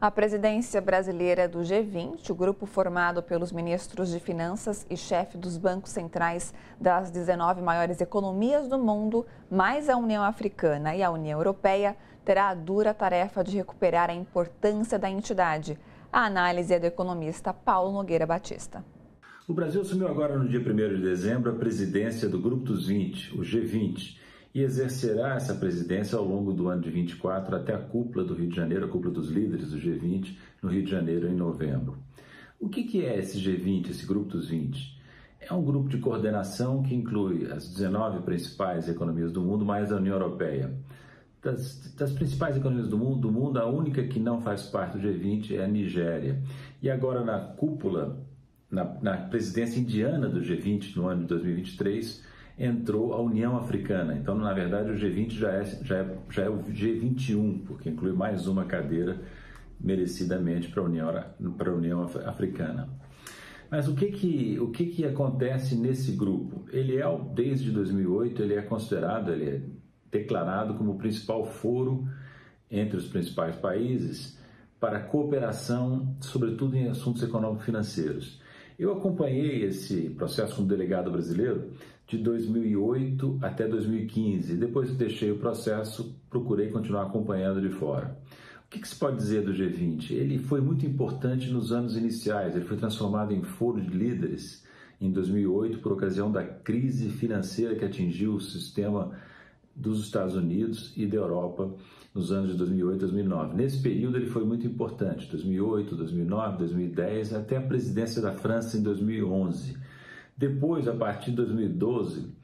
A presidência brasileira do G20, o grupo formado pelos ministros de Finanças e chefe dos bancos centrais das 19 maiores economias do mundo, mais a União Africana e a União Europeia, terá a dura tarefa de recuperar a importância da entidade. A análise é do economista Paulo Nogueira Batista. O Brasil assumiu agora no dia 1º de dezembro a presidência do Grupo dos 20, o G20, e exercerá essa presidência ao longo do ano de 24 até a cúpula do Rio de Janeiro, a cúpula dos líderes do G20, no Rio de Janeiro, em novembro. O que é esse G20, esse Grupo dos 20? É um grupo de coordenação que inclui as 19 principais economias do mundo, mais a União Europeia. Das principais economias do mundo, a única que não faz parte do G20 é a Nigéria. E agora na cúpula, na presidência indiana do G20, no ano de 2023, entrou a União Africana. Então, na verdade, o G20 já é o G21, porque inclui mais uma cadeira merecidamente para a União Africana. Mas o que acontece nesse grupo? Desde 2008, ele é declarado como o principal foro entre os principais países para cooperação, sobretudo em assuntos econômico-financeiros. Eu acompanhei esse processo como delegado brasileiro de 2008 até 2015. Depois que deixei o processo, procurei continuar acompanhando de fora. O que se pode dizer do G20? Ele foi muito importante nos anos iniciais. Ele foi transformado em foro de líderes em 2008 por ocasião da crise financeira que atingiu o sistema dos Estados Unidos e da Europa nos anos de 2008 e 2009. Nesse período ele foi muito importante, 2008, 2009, 2010, até a presidência da França em 2011. Depois, a partir de 2012,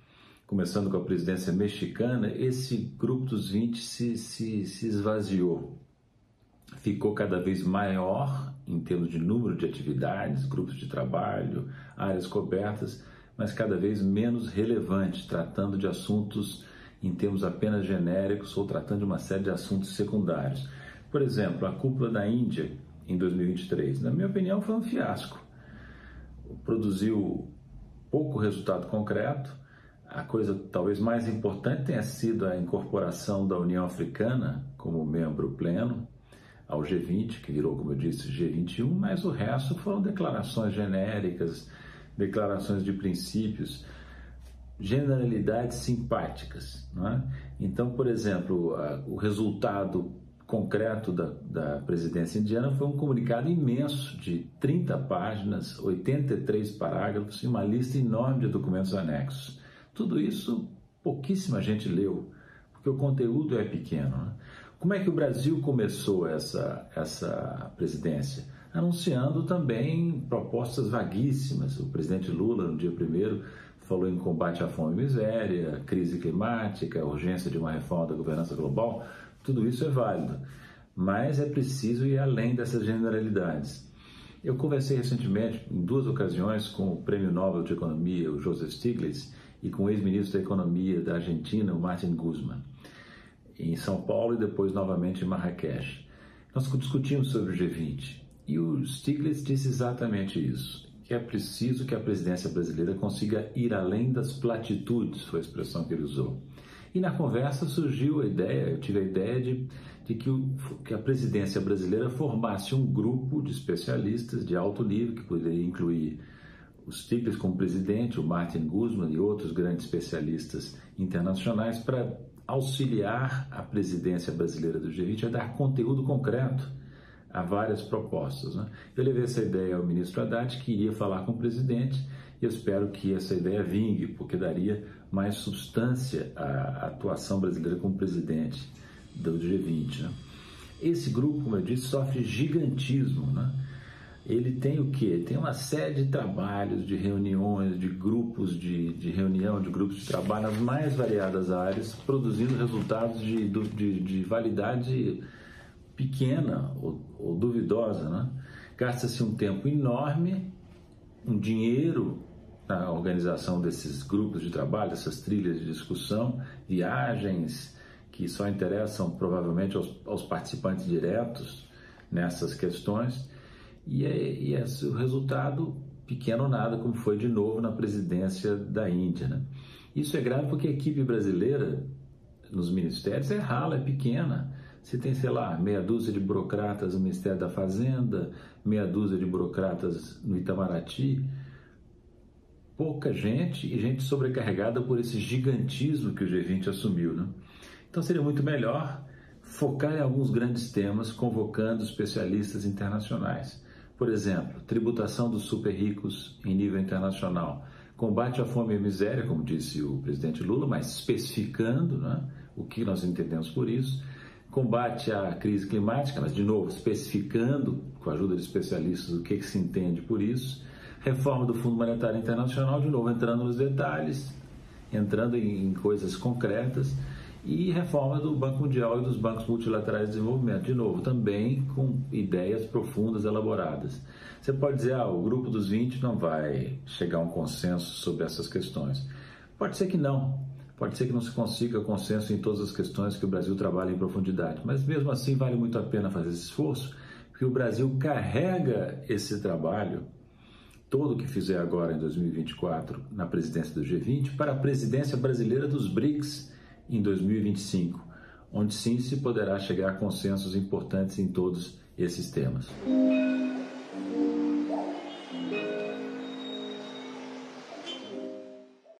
começando com a presidência mexicana, esse grupo dos 20 se esvaziou. Ficou cada vez maior em termos de número de atividades, grupos de trabalho, áreas cobertas, mas cada vez menos relevante, tratando de assuntos em termos apenas genéricos ou tratando de uma série de assuntos secundários. Por exemplo, a cúpula da Índia em 2023, na minha opinião, foi um fiasco. Produziu pouco resultado concreto. A coisa talvez mais importante tenha sido a incorporação da União Africana como membro pleno ao G20, que virou, como eu disse, G21, mas o resto foram declarações genéricas, declarações de princípios, generalidades simpáticas, não é? Então, por exemplo, o resultado concreto da presidência indiana foi um comunicado imenso de 30 páginas, 83 parágrafos e uma lista enorme de documentos anexos. Tudo isso pouquíssima gente leu, porque o conteúdo é pequeno, né? Como é que o Brasil começou essa presidência? Anunciando também propostas vaguíssimas. O presidente Lula, no dia 1º, falou em combate à fome e miséria, crise climática, urgência de uma reforma da governança global. Tudo isso é válido, mas é preciso ir além dessas generalidades. Eu conversei recentemente, em 2 ocasiões, com o Prêmio Nobel de Economia, o Joseph Stiglitz, e com o ex-ministro da Economia da Argentina, o Martin Guzman, em São Paulo e depois novamente em Marrakech. Nós discutimos sobre o G20 e o Stiglitz disse exatamente isso, que é preciso que a presidência brasileira consiga ir além das platitudes, foi a expressão que ele usou. E na conversa surgiu eu tive a ideia de que a presidência brasileira formasse um grupo de especialistas de alto nível, que poderia incluir o Stiglitz como presidente, o Martin Guzman e outros grandes especialistas internacionais, para auxiliar a presidência brasileira do G20 a dar conteúdo concreto a várias propostas, né? Eu levei essa ideia ao ministro Haddad, que iria falar com o presidente, e eu espero que essa ideia vingue, porque daria mais substância à atuação brasileira como presidente do G20, né? Esse grupo, como eu disse, sofre gigantismo, né? Ele tem o quê? Ele tem uma série de trabalhos, de reuniões, de grupos de reunião, de grupos de trabalho nas mais variadas áreas, produzindo resultados de validade pequena ou duvidosa, né? Gasta-se um tempo enorme, um dinheiro na organização desses grupos de trabalho, dessas trilhas de discussão, viagens que só interessam provavelmente aos participantes diretos nessas questões, e o resultado pequeno ou nada, como foi de novo na presidência da Índia, né? Isso é grave porque a equipe brasileira nos ministérios é rala, é pequena. se tem, sei lá, meia dúzia de burocratas no Ministério da Fazenda, meia dúzia de burocratas no Itamaraty, pouca gente e gente sobrecarregada por esse gigantismo que o G20 assumiu, né? Então seria muito melhor focar em alguns grandes temas, convocando especialistas internacionais. Por exemplo, tributação dos super ricos em nível internacional, combate à fome e à miséria, como disse o presidente Lula, mas especificando, né, o que nós entendemos por isso, combate à crise climática, mas de novo especificando, com a ajuda de especialistas, o que se entende por isso, reforma do Fundo Monetário Internacional, de novo entrando nos detalhes, entrando em coisas concretas, e reforma do Banco Mundial e dos bancos multilaterais de desenvolvimento, de novo, também com ideias profundas, elaboradas. Você pode dizer, o grupo dos 20 não vai chegar a um consenso sobre essas questões. Pode ser que não. Pode ser que não se consiga consenso em todas as questões que o Brasil trabalha em profundidade, mas mesmo assim vale muito a pena fazer esse esforço, porque o Brasil carrega esse trabalho, todo que fizer agora em 2024 na presidência do G20, para a presidência brasileira dos BRICS em 2025, onde sim se poderá chegar a consensos importantes em todos esses temas.